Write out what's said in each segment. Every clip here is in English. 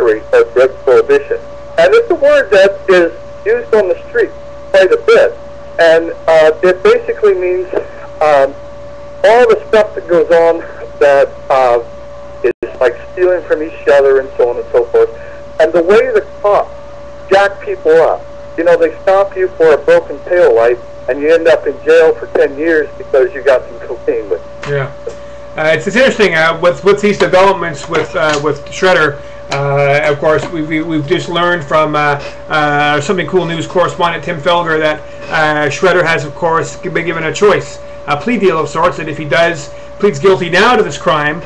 mockery of drug prohibition. And it's a word that is used on the street quite a bit. And it basically means all the stuff that goes on that is like stealing from each other and so on and so forth. And the way the cops jack people up. You know, they stop you for a broken taillight, and you end up in jail for 10 years because you got some cocaine with you. Yeah. It's interesting with these developments with Shredder. Of course, we've just learned from Something Cool News correspondent Tim Felger that Shredder has, of course, been given a choice, a plea deal of sorts, that if he pleads guilty now to this crime,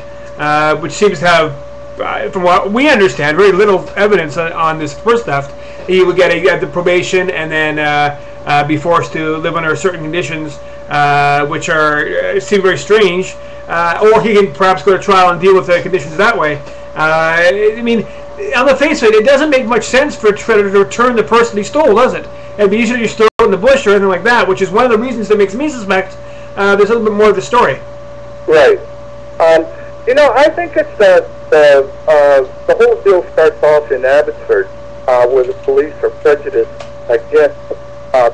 which seems to have, from what we understand, very little evidence on this first theft, he would get the probation and then be forced to live under certain conditions, which seem very strange. Or he can perhaps go to trial and deal with the conditions that way. I mean, on the face of it, it doesn't make much sense for Shredder to return the person he stole, does it? It'd be easier to just throw it in the bush or anything like that, which is one of the reasons that makes me suspect there's a little bit more of the story. Right. You know, I think it's that the whole deal starts off in Abbotsford, where the police are prejudiced against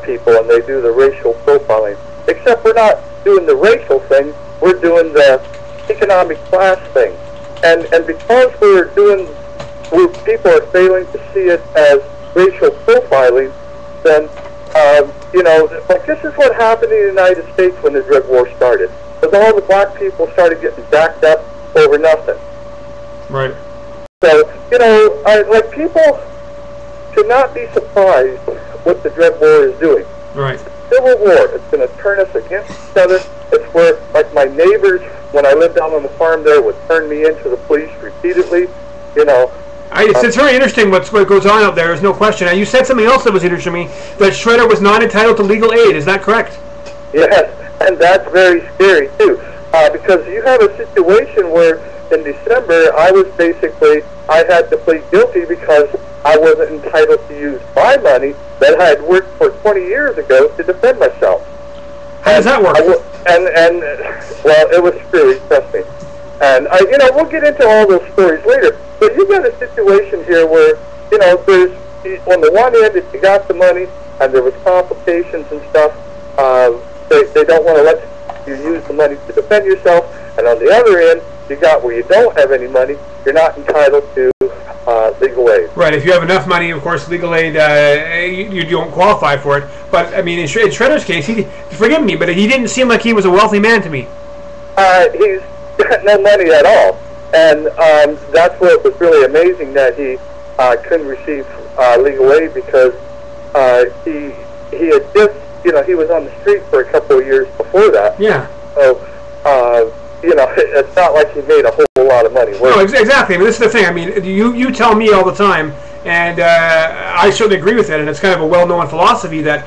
people and they do the racial profiling. Except we're not doing the racial thing, we're doing the economic class thing. And because people are failing to see it as racial profiling, then, you know, like this is what happened in the United States when the drug war started. Because all the black people started getting backed up over nothing. Right. So, you know, like people should not be surprised what the drug war is doing. Right. Civil war, it's going to turn us against each other. It's where, like, my neighbors, when I lived down on the farm there, would turn me into the police repeatedly, you know. It's very interesting what goes on out there, there's no question. And you said something else that was interesting to me, that Shredder was not entitled to legal aid. Is that correct? Yes, and that's very scary, too. Because you have a situation where in December, I had to plead guilty because I wasn't entitled to use my money that I had worked for 20 years ago to defend myself. How does that work? Well, it was screwy, trust me. And, you know, we'll get into all those stories later. But you've got a situation here where, you know, there's, on the one end, if you got the money and there was complications and stuff, they don't want to let you use the money to defend yourself. And on the other end, you got where you don't have any money, you're not entitled to legal aid. Right, if you have enough money, of course, legal aid, you don't qualify for it. But, I mean, in Shredder's case, forgive me, but he didn't seem like he was a wealthy man to me. He's got no money at all. And that's what was really amazing, that he couldn't receive legal aid because he had just, you know, he was on the street for a couple of years before that. Yeah. So, you know, it's not like he made a whole lot of money. No, exactly. I mean, this is the thing. I mean, you tell me all the time, and I certainly agree with it, and it's kind of a well-known philosophy that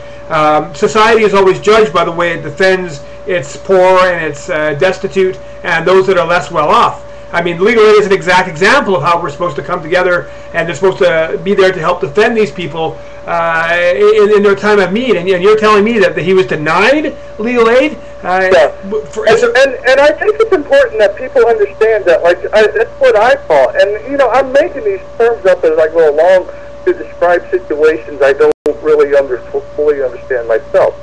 society is always judged by the way it defends its poor and its destitute and those that are less well off. I mean, legal aid is an exact example of how we're supposed to come together, and they're supposed to be there to help defend these people in their time of need. And you're telling me that he was denied legal aid? Yeah. And I think it's important that people understand that, like, that's what I thought. And, you know, I'm making these terms up as I go along to describe situations I don't really fully understand myself.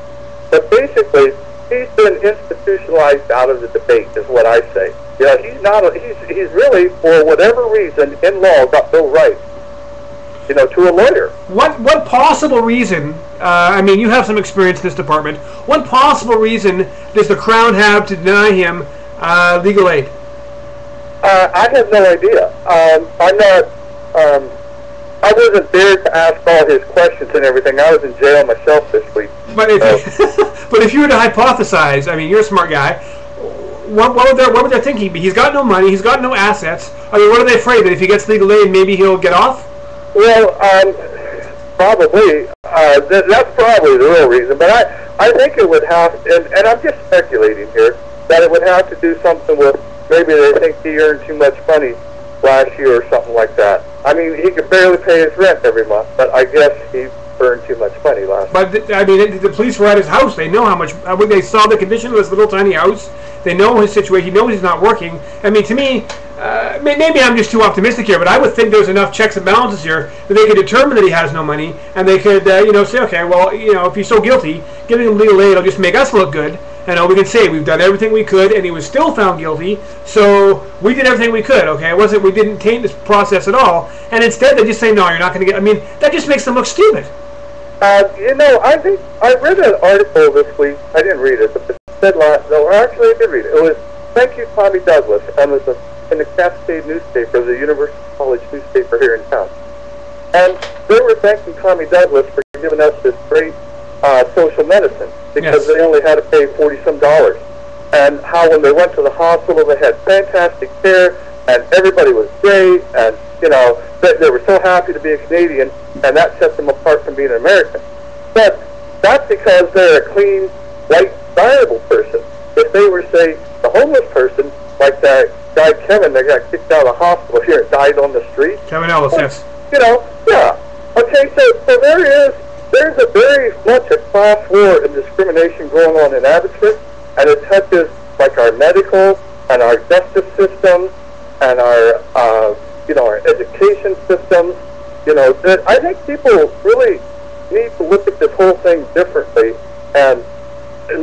But basically, he's been institutionalized out of the debate, is what I say. You know, he's really, for whatever reason, in law, got no right, you know, to a lawyer. What possible reason, I mean, you have some experience in this department, what possible reason does the Crown have to deny him legal aid? I have no idea. I'm not, I wasn't there to ask all his questions and everything. I was in jail myself this week. But if you were to hypothesize, I mean, you're a smart guy, what would their thinking be? He's got no money, he's got no assets. I mean, what are they afraid that if he gets legal aid, maybe he'll get off? Well, probably. That's probably the real reason. But I think it would have, and I'm just speculating here, that it would have to do something with maybe they think he earned too much money last year or something like that. I mean, he could barely pay his rent every month, but I guess he earned too much money last. But I mean, the police were at his house. They know how much. They saw the condition of this little tiny house. They know his situation. He knows he's not working. I mean, to me, maybe I'm just too optimistic here, but I would think there's enough checks and balances here that they could determine that he has no money, and they could, say, okay, well, if he's so guilty, giving him legal aid will just make us look good. And we can say we've done everything we could, and he was still found guilty. So we did everything we could. Okay, we didn't taint this process at all. And instead, they just say, no, you're not going to get. I mean, that just makes them look stupid. I think I read an article this week. I didn't read it, but it said actually I did read it. It was "Thank you, Tommy Douglas," and it was in the Cascade newspaper, the University College newspaper here in town. And they were thanking Tommy Douglas for giving us this great social medicine because they only had to pay $40-some, and how when they went to the hospital they had fantastic care and everybody was great, and they were so happy to be a Canadian, and that set them apart from being an American. But that's because they're a clean, white, viable person. If they were, say, the homeless person, like that guy Kevin that got kicked out of the hospital here and died on the street. Kevin Ellis, yes. Yeah. Okay, so there's a very much a class war and discrimination going on in Abbotsford, and it touches like our medical and our justice systems and our our education systems. That I think people really need to look at this whole thing differently. And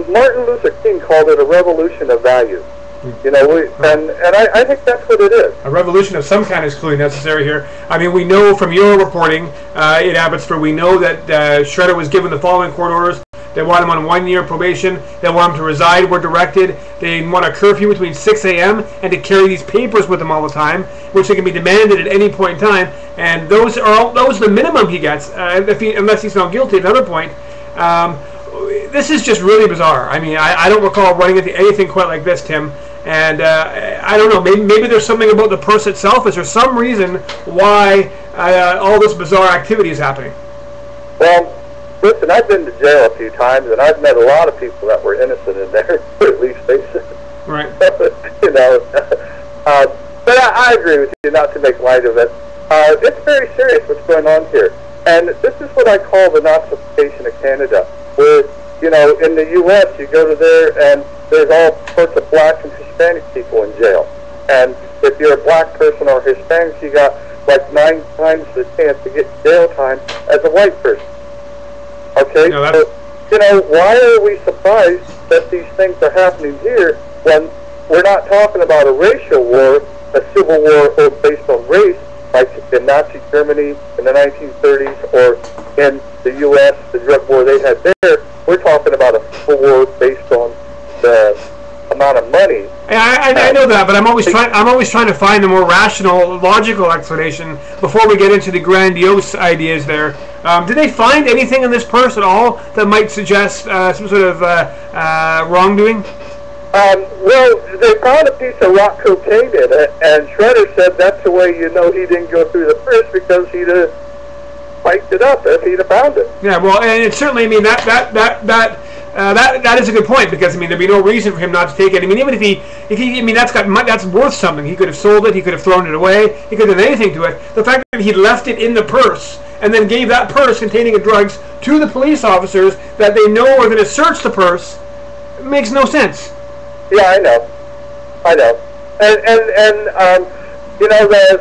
Martin Luther King called it a revolution of values. And I think that's what it is. A revolution of some kind is clearly necessary here. I mean, we know from your reporting in Abbotsford, we know that Shredder was given the following court orders. They want him on 1-year probation. They want him to reside where directed. They want a curfew between 6 a.m. and to carry these papers with him all the time, which they can be demanded at any point in time. And those are the minimum he gets, unless he's found guilty at another point. This is just really bizarre. I mean, I don't recall running into anything quite like this, Tim. And I don't know, maybe there's something about the purse itself. Is there some reason why all this bizarre activity is happening? Well, listen, I've been to jail a few times, and I've met a lot of people that were innocent in there, or at least they said. Right. But I agree with you, not to make light of it. It's very serious what's going on here. And this is what I call the Nazification of Canada, where, in the U.S., you go to there, and there's all sorts of black and Hispanic people in jail. And if you're a black person or Hispanic, you got like 9 times the chance to get jail time as a white person. Okay? So, why are we surprised that these things are happening here when we're not talking about a racial war, a civil war based on race, like in Nazi Germany in the 1930s or in the U.S., the drug war they had there? We're talking about a civil war based on the amount of money. I know that, but I'm always trying to find a more rational, logical explanation before we get into the grandiose ideas there. Did they find anything in this purse at all that might suggest some sort of wrongdoing? Well, they found a piece of rock cocaine in it, and Shredder said that's the way you know he didn't go through the purse, because he'd have spiked it up if he'd have found it. Yeah, well, and it certainly, I mean, that is a good point, because I mean there'd be no reason for him not to take it. I mean, even if he that's worth something. He could have sold it. He could have thrown it away. He could have done anything to it. The fact that he left it in the purse and then gave that purse containing the drugs to the police officers that they know are going to search the purse makes no sense. Yeah, I know, and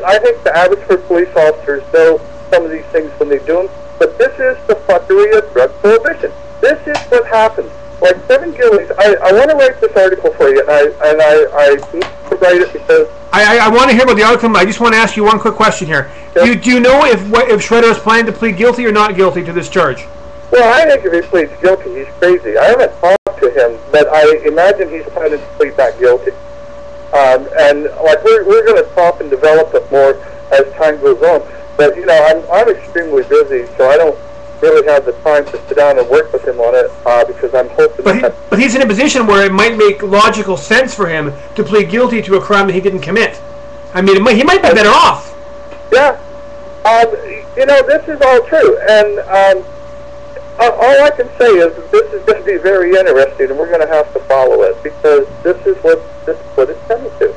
I think the Abbotsford police officers know some of these things when they do them. But this is the fuckery of drug prohibition. This is what happens. Like 7 Gillies, I want to write this article for you, and I need to write it because I want to hear about the outcome. I just want to ask you one quick question here. Do you know if Shredder is planning to plead guilty or not guilty to this charge? Well, I think if he pleads guilty, he's crazy. I haven't talked to him, but I imagine he's planning to plead not guilty. And like we're going to talk and develop it more as time goes on. But I'm extremely busy, so I don't really have the time to sit down and work with him on it because I'm hoping. But he's in a position where it might make logical sense for him to plead guilty to a crime that he didn't commit. I mean, he might be better off. Yeah, this is all true, and all I can say is that this is going to be very interesting, and we're going to have to follow it because this is what it's coming to.